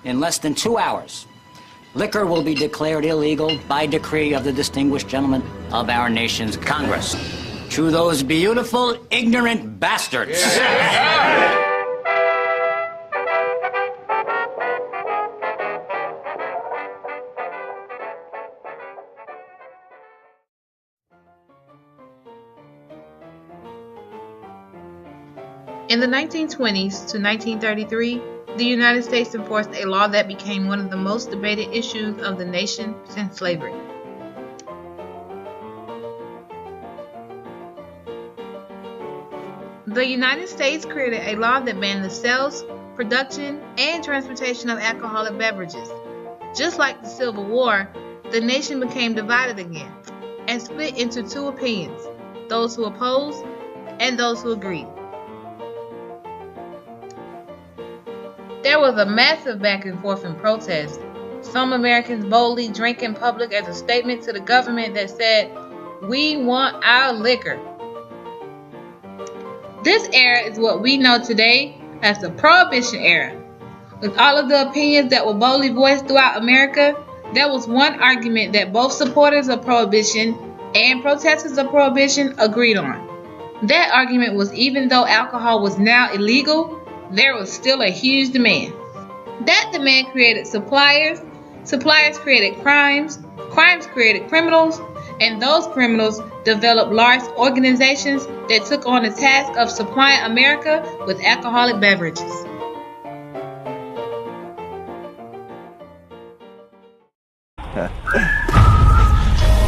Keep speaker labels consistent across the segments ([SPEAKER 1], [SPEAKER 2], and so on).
[SPEAKER 1] In less than 2 hours, liquor will be declared illegal by decree of the distinguished gentlemen of our nation's Congress. To those beautiful, ignorant bastards. Yeah.
[SPEAKER 2] In the 1920s to 1933, the United States enforced a law that became one of the most debated issues of the nation since slavery. The United States created a law that banned the sales, production, and transportation of alcoholic beverages. Just like the Civil War, the nation became divided again and split into two opinions, those who opposed and those who agreed. There was a massive back and forth and protest. Some Americans boldly drank in public as a statement to the government that said, "We want our liquor." This era is what we know today as the Prohibition era. With all of the opinions that were boldly voiced throughout America, there was one argument that both supporters of Prohibition and protesters of Prohibition agreed on. That argument was even though alcohol was now illegal, there was still a huge demand. That demand created suppliers, suppliers created crimes, crimes created criminals, and those criminals developed large organizations that took on the task of supplying America with alcoholic beverages.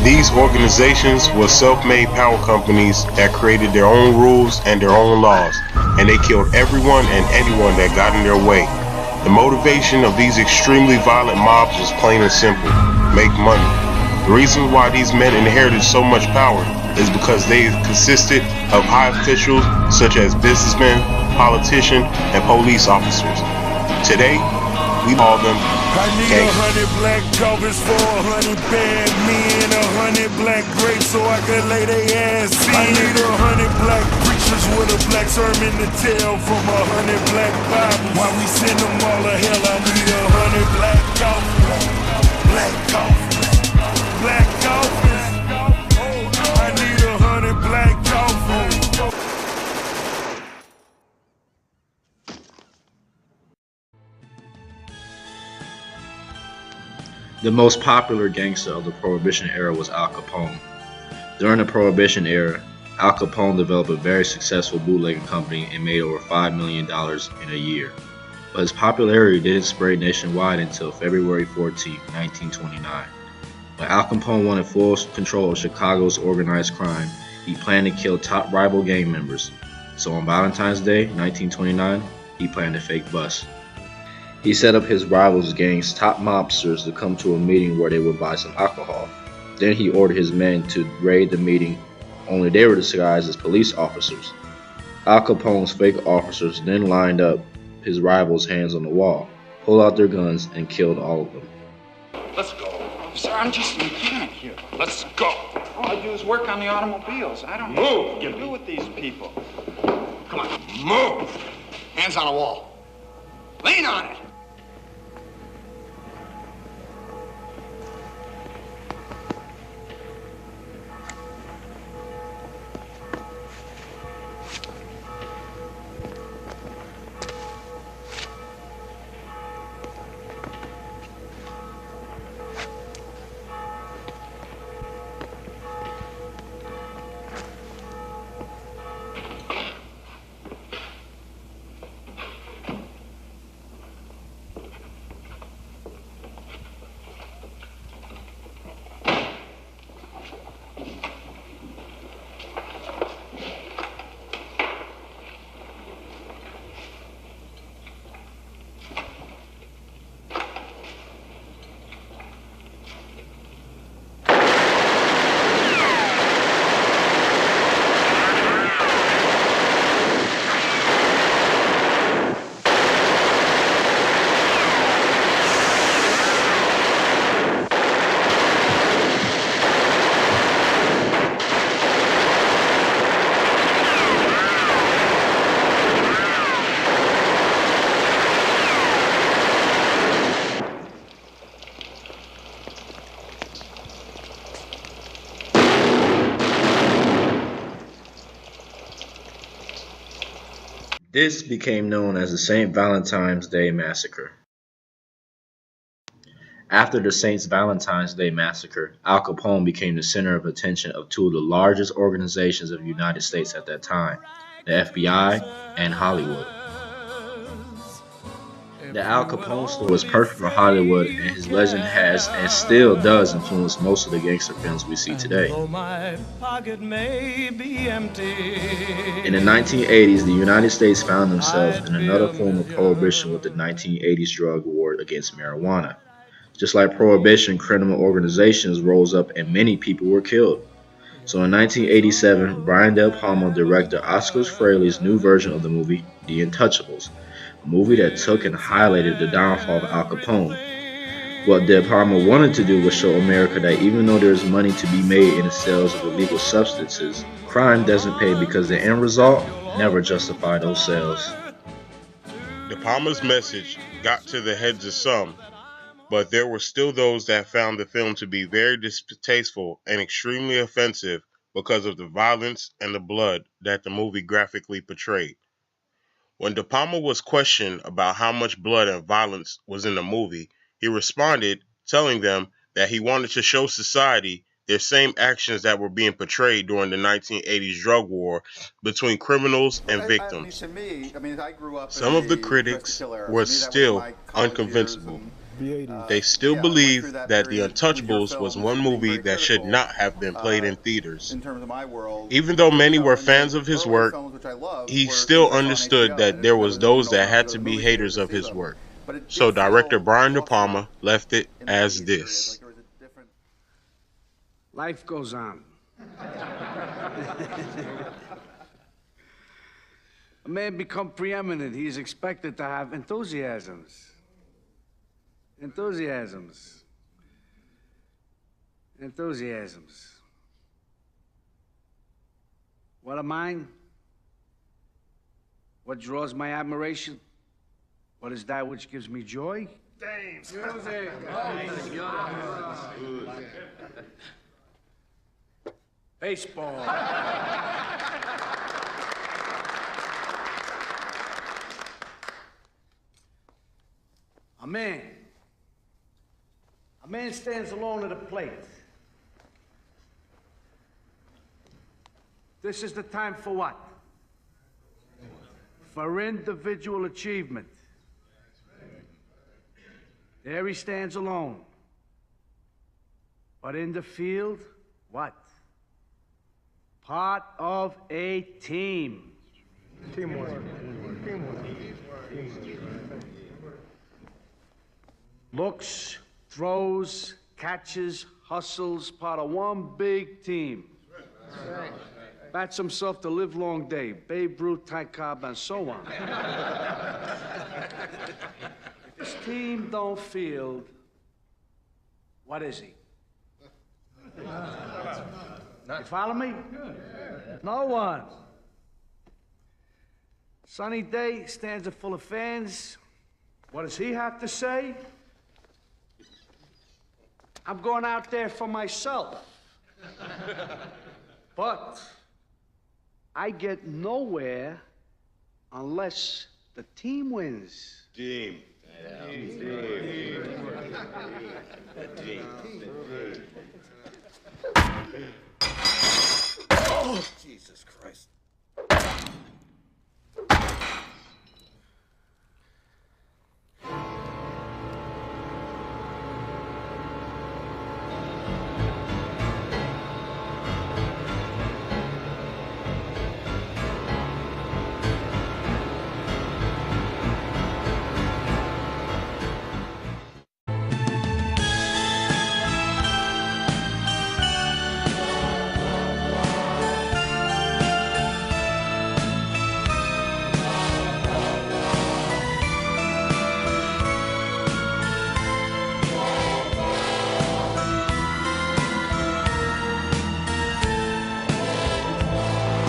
[SPEAKER 3] These organizations were self-made power companies that created their own rules and their own laws, and they killed everyone and anyone that got in their way. The motivation of these extremely violent mobs was plain and simple: make money. The reason why these men inherited so much power is because they consisted of high officials such as businessmen, politicians, and police officers. Today, we call them
[SPEAKER 4] I need 100 black Calvins for 100 bad men, 100 black grapes so I can lay they ass in. I need 100 black preachers with a black sermon to tell from 100 black Bibles. While we send them all to hell, I need 100 black coffins, black coffins, black coffins. I need 100 black coffins.
[SPEAKER 5] The most popular gangster of the Prohibition era was Al Capone. During the Prohibition era, Al Capone developed a very successful bootlegging company and made over $5 million in a year. But his popularity didn't spread nationwide until February 14, 1929. When Al Capone wanted full control of Chicago's organized crime, he planned to kill top rival gang members. So on Valentine's Day, 1929, he planned a fake bus. He set up his rivals' gang's top mobsters to come to a meeting where they would buy some alcohol. Then he ordered his men to raid the meeting, only they were disguised as police officers. Al Capone's fake officers then lined up his rivals' hands on the wall, pulled out their guns, and killed all of them.
[SPEAKER 6] Let's go. Sir, I'm just a mechanic here. Let's go. All I do is work on the automobiles. I don't know what to do with these people.
[SPEAKER 7] Come on, move! Hands on the wall. Lean on it!
[SPEAKER 5] This became known as the St. Valentine's Day Massacre. After the St. Valentine's Day Massacre, Al Capone became the center of attention of two of the largest organizations of the United States at that time, the FBI and Hollywood. The Al Capone story was perfect for Hollywood, and his legend has and still does influence most of the gangster films we see today. In the 1980s, the United States found themselves in another form of prohibition with the 1980s drug war against marijuana. Just like Prohibition, criminal organizations rose up and many people were killed. So in 1987, Brian De Palma directed Oscar Frehley's new version of the movie, The Untouchables, a movie that took and highlighted the downfall of Al Capone. What De Palma wanted to do was show America that even though there's money to be made in the sales of illegal substances, crime doesn't pay because the end result never justified those sales.
[SPEAKER 3] De Palma's message got to the heads of some, but there were still those that found the film to be very distasteful and extremely offensive because of the violence and the blood that the movie graphically portrayed. When De Palma was questioned about how much blood and violence was in the movie, he responded, telling them that he wanted to show society their same actions that were being portrayed during the 1980s drug war between criminals and victims. Some of the critics were still unconvincible. They still believe that The Untouchables was one movie that should not have been played in theaters. Even though many were fans of his work, he still understood that there was those that had to be haters of his work. So director Brian De Palma left it as this.
[SPEAKER 8] Life goes on. A man become preeminent, he is expected to have enthusiasms. Enthusiasms. What are mine? What draws my admiration? What is that which gives me joy? Music. Baseball. A man stands alone at a plate. This is the time for what? For individual achievement. There he stands alone. But in the field, what? Part of a team. Teamwork. Looks, throws, catches, hustles, part of one big team. Bats himself the livelong day, Babe Ruth, Ty Cobb, and so on. If his team don't field, what is he? You follow me? No one. Sunny day, stands full of fans. What does he have to say? I'm going out there for myself. But I get nowhere unless the team wins.
[SPEAKER 3] Team.
[SPEAKER 7] Oh, Jesus Christ.